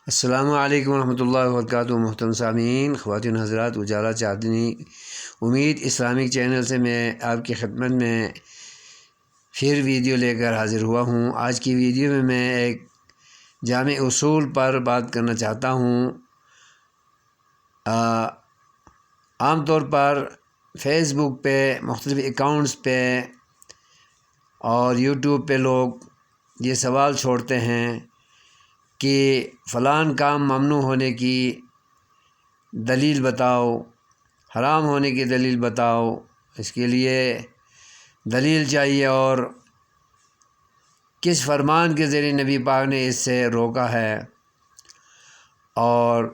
السلام علیکم ورحمۃ اللہ وبرکاتہ۔ محترم سامعین، خواتین حضرات، اجالا چاندنی امید اسلامک چینل سے میں آپ کی خدمت میں پھر ویڈیو لے کر حاضر ہوا ہوں۔ آج کی ویڈیو میں ایک جامع اصول پر بات کرنا چاہتا ہوں۔ عام طور پر فیس بک پہ، مختلف اکاؤنٹس پہ اور یوٹیوب پہ لوگ یہ سوال چھوڑتے ہیں کہ فلان کام ممنوع ہونے کی دلیل بتاؤ، حرام ہونے کی دلیل بتاؤ، اس کے لیے دلیل چاہیے، اور کس فرمان کے ذریعے نبی پاک نے اس سے روکا ہے، اور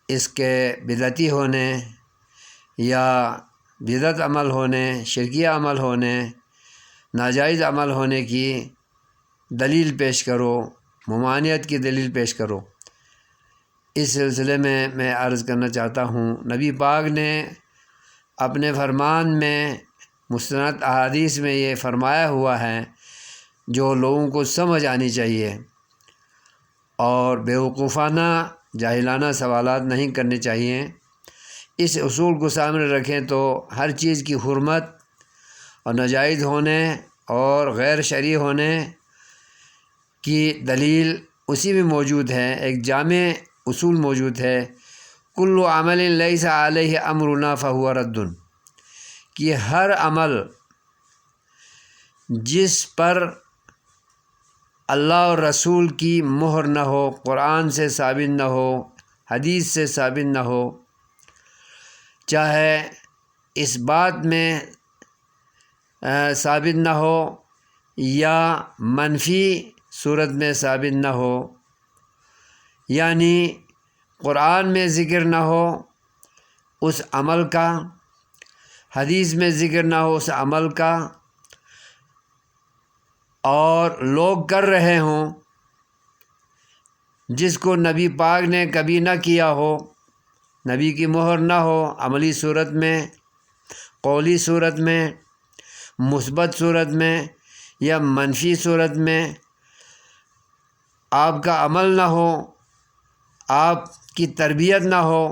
اس کے بدعتی ہونے یا بدعت عمل ہونے، شرکیہ عمل ہونے، ناجائز عمل ہونے کی دلیل پیش کرو، ممانعت کی دلیل پیش کرو۔ اس سلسلے میں عرض کرنا چاہتا ہوں، نبی پاک نے اپنے فرمان میں مستند احادیث میں یہ فرمایا ہوا ہے جو لوگوں کو سمجھ آنی چاہیے، اور بیوقوفانہ جاہلانہ سوالات نہیں کرنے چاہیے۔ اس اصول کو سامنے رکھیں تو ہر چیز کی حرمت اور ناجائز ہونے اور غیر شرعی ہونے کی دلیل اسی میں موجود ہے۔ ایک جامع اصول موجود ہے، کل عمل لیس علیہ امرنا فہو رد، کہ ہر عمل جس پر اللہ اور رسول کی مہر نہ ہو، قرآن سے ثابت نہ ہو، حدیث سے ثابت نہ ہو، چاہے اس بات میں ثابت نہ ہو یا منفی صورت میں ثابت نہ ہو، یعنی قرآن میں ذکر نہ ہو اس عمل کا، حدیث میں ذکر نہ ہو اس عمل کا، اور لوگ کر رہے ہوں جس کو نبی پاک نے کبھی نہ کیا ہو، نبی کی مہر نہ ہو، عملی صورت میں، قولی صورت میں، مثبت صورت میں یا منفی صورت میں، آپ کا عمل نہ ہو، آپ کی تربیت نہ ہو،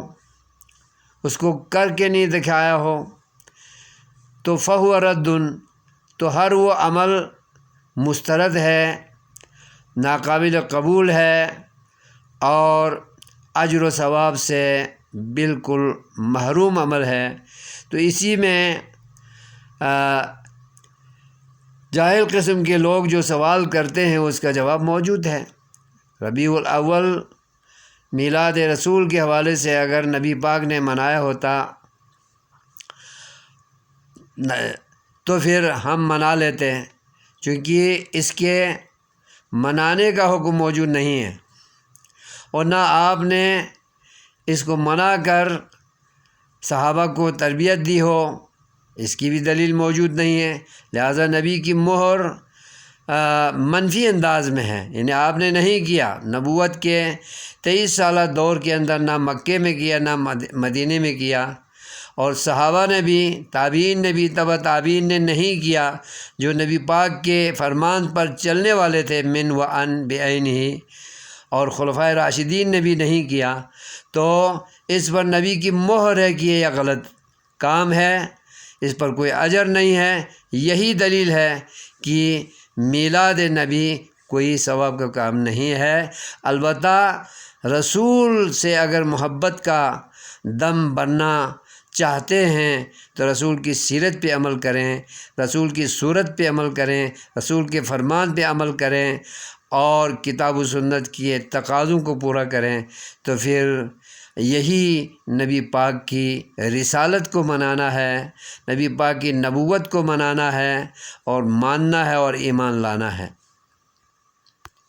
اس کو کر کے نہیں دکھایا ہو، تو فہو رد، تو ہر وہ عمل مسترد ہے، ناقابل قبول ہے، اور اجر و ثواب سے بالکل محروم عمل ہے۔ تو اسی میں جاہل قسم کے لوگ جو سوال کرتے ہیں اس کا جواب موجود ہے۔ ربیع الاول میلاد رسول کے حوالے سے اگر نبی پاک نے منایا ہوتا تو پھر ہم منا لیتے ہیں، چونکہ اس کے منانے کا حکم موجود نہیں ہے، اور نہ آپ نے اس کو منا کر صحابہ کو تربیت دی ہو، اس کی بھی دلیل موجود نہیں ہے۔ لہٰذا نبی کی مہر منفی انداز میں ہے، یعنی آپ نے نہیں کیا، نبوت کے 23 سالہ دور کے اندر نہ مکے میں کیا نہ مدینے میں کیا، اور صحابہ نے بھی، تابعین نے بھی، تبع تابعین نے نہیں کیا، جو نبی پاک کے فرمان پر چلنے والے تھے من و ان بعینہ، اور خلفائے راشدین نے بھی نہیں کیا، تو اس پر نبی کی مہر ہے کہ یہ غلط کام ہے، اس پر کوئی اجر نہیں ہے۔ یہی دلیل ہے کہ میلاد نبی کوئی ثواب کا کام نہیں ہے۔ البتہ رسول سے اگر محبت کا دم بھرنا چاہتے ہیں تو رسول کی سیرت پہ عمل کریں، رسول کی صورت پہ عمل کریں، رسول کے فرمان پہ عمل کریں، اور کتاب و سنت کے تقاضوں کو پورا کریں، تو پھر یہی نبی پاک کی رسالت کو منانا ہے، نبی پاک کی نبوت کو منانا ہے، اور ماننا ہے اور ایمان لانا ہے۔